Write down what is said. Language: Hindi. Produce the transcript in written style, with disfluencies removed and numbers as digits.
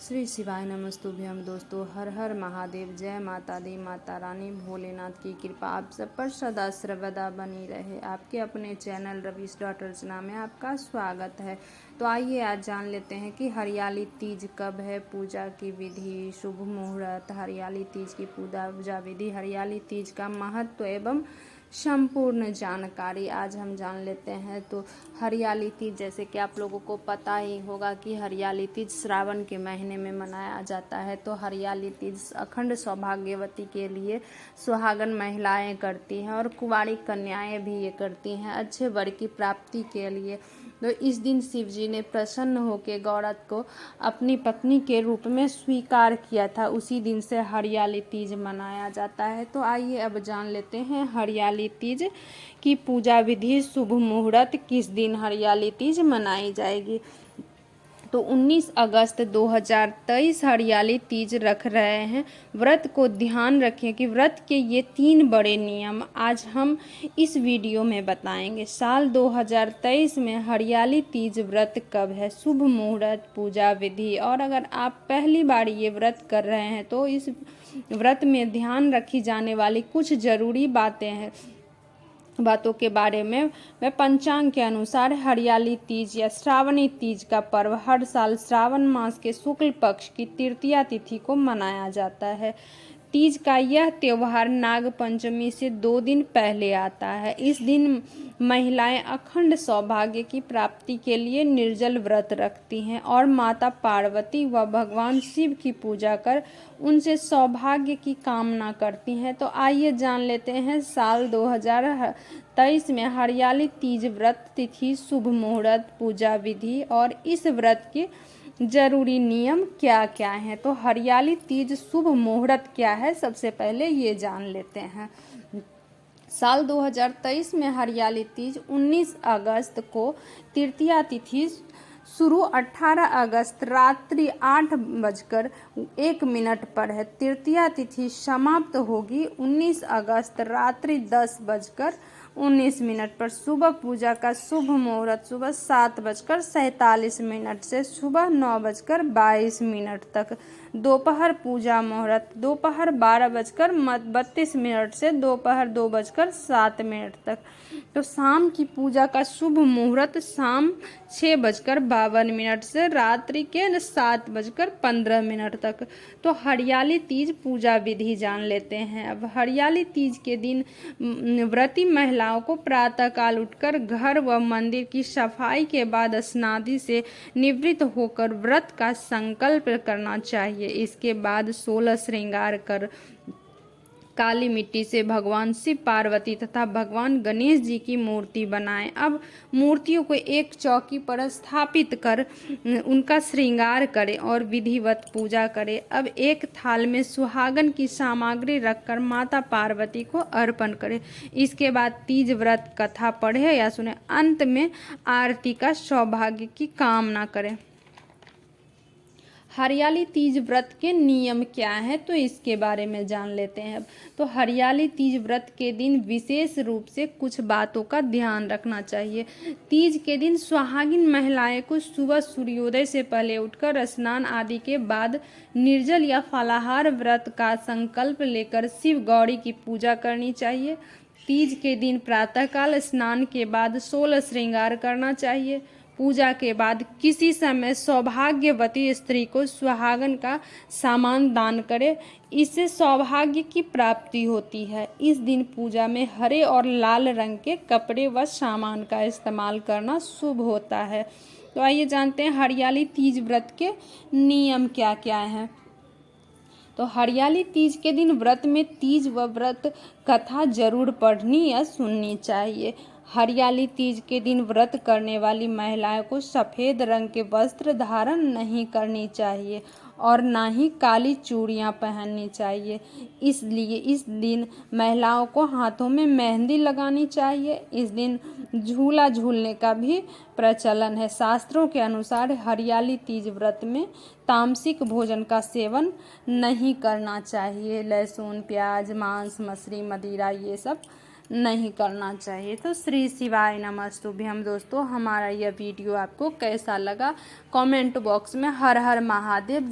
श्री शिवाय नमस्तुभ्यम। दोस्तों, हर हर महादेव। जय माता दी, माता रानी भोलेनाथ की कृपा आप सब पर सदा सर्वदा बनी रहे। आपके अपने चैनल रवीश डॉट रचना में आपका स्वागत है। तो आइए आज जान लेते हैं कि हरियाली तीज कब है, पूजा की विधि, शुभ मुहूर्त, हरियाली तीज की पूजा विधि, हरियाली तीज का महत्व एवं संपूर्ण जानकारी आज हम जान लेते हैं। तो हरियाली तीज, जैसे कि आप लोगों को पता ही होगा कि हरियाली तीज श्रावण के महीने में मनाया जाता है। तो हरियाली तीज अखंड सौभाग्यवती के लिए सुहागन महिलाएं करती हैं और कुंवारी कन्याएं भी ये करती हैं अच्छे वर की प्राप्ति के लिए। तो इस दिन शिव जी ने प्रसन्न होकर गौरत को अपनी पत्नी के रूप में स्वीकार किया था। उसी दिन से हरियाली तीज मनाया जाता है। तो आइए अब जान लेते हैं हरियाली तीज की पूजा विधि, शुभ मुहूर्त, किस दिन हरियाली तीज मनाई जाएगी। तो 19 अगस्त 2023 हरियाली तीज रख रहे हैं। व्रत को ध्यान रखें कि व्रत के ये 3 बड़े नियम आज हम इस वीडियो में बताएंगे। साल 2023 में हरियाली तीज व्रत कब है, शुभ मुहूर्त, पूजा विधि, और अगर आप पहली बार ये व्रत कर रहे हैं तो इस व्रत में ध्यान रखी जाने वाली कुछ जरूरी बातों के बारे में पंचांग के अनुसार हरियाली तीज या श्रावणी तीज का पर्व हर साल श्रावण मास के शुक्ल पक्ष की तृतीया तिथि को मनाया जाता है। तीज का यह त्योहार नाग पंचमी से 2 दिन पहले आता है। इस दिन महिलाएं अखंड सौभाग्य की प्राप्ति के लिए निर्जल व्रत रखती हैं और माता पार्वती व भगवान शिव की पूजा कर उनसे सौभाग्य की कामना करती हैं। तो आइए जान लेते हैं साल 2023 में हरियाली तीज व्रत तिथि, शुभ मुहूर्त, पूजा विधि और इस व्रत के जरूरी नियम क्या क्या हैं। तो हरियाली तीज शुभ मुहूर्त क्या है, सबसे पहले ये जान लेते हैं। साल 2023 में हरियाली तीज 19 अगस्त को तृतीया तिथि शुरू 18 अगस्त रात्रि 8:01 पर है। तृतीया तिथि समाप्त होगी 19 अगस्त रात्रि 10:19 पर। सुबह पूजा का शुभ मुहूर्त सुबह 7:47 से सुबह 9:22 तक। दोपहर पूजा मुहूर्त दोपहर 12:32 से दोपहर 2:07 तक। तो शाम की पूजा का शुभ मुहूर्त शाम 6:52 से रात्रि के 7:15 तक। तो हरियाली तीज पूजा विधि जान लेते हैं। अब हरियाली तीज के दिन व्रती महिलाओं को प्रातःकाल उठकर घर व मंदिर की सफाई के बाद स्नादि से निवृत्त होकर व्रत का संकल्प करना चाहिए। इसके बाद 16 श्रृंगार कर काली मिट्टी से भगवान शिव पार्वती तथा भगवान गणेश जी की मूर्ति बनाएं। अब मूर्तियों को एक चौकी पर स्थापित कर उनका श्रृंगार करें और विधिवत पूजा करें। अब एक थाल में सुहागन की सामग्री रखकर माता पार्वती को अर्पण करें। इसके बाद तीज व्रत कथा पढ़े या सुने। अंत में आरती का सौभाग्य की कामना करें। हरियाली तीज व्रत के नियम क्या है, तो इसके बारे में जान लेते हैं। तो हरियाली तीज व्रत के दिन विशेष रूप से कुछ बातों का ध्यान रखना चाहिए। तीज के दिन सुहागिन महिलाएं को सुबह सूर्योदय से पहले उठकर स्नान आदि के बाद निर्जल या फलाहार व्रत का संकल्प लेकर शिव गौरी की पूजा करनी चाहिए। तीज के दिन प्रातःकाल स्नान के बाद 16 श्रृंगार करना चाहिए। पूजा के बाद किसी समय सौभाग्यवती स्त्री को सुहागन का सामान दान करे, इससे सौभाग्य की प्राप्ति होती है। इस दिन पूजा में हरे और लाल रंग के कपड़े व सामान का इस्तेमाल करना शुभ होता है। तो आइए जानते हैं हरियाली तीज व्रत के नियम क्या क्या हैं। तो हरियाली तीज के दिन व्रत में तीज व व्रत कथा जरूर पढ़नी या सुननी चाहिए। हरियाली तीज के दिन व्रत करने वाली महिलाओं को सफ़ेद रंग के वस्त्र धारण नहीं करनी चाहिए और ना ही काली चूड़ियां पहननी चाहिए। इसलिए इस दिन महिलाओं को हाथों में मेहंदी लगानी चाहिए। इस दिन झूला झूलने का भी प्रचलन है। शास्त्रों के अनुसार हरियाली तीज व्रत में तामसिक भोजन का सेवन नहीं करना चाहिए। लहसुन, प्याज, मांस, मछली, मदिरा ये सब नहीं करना चाहिए। तो श्री शिवाय नमस्तुभ्यम। दोस्तों, हमारा यह वीडियो आपको कैसा लगा कमेंट बॉक्स में हर हर महादेव।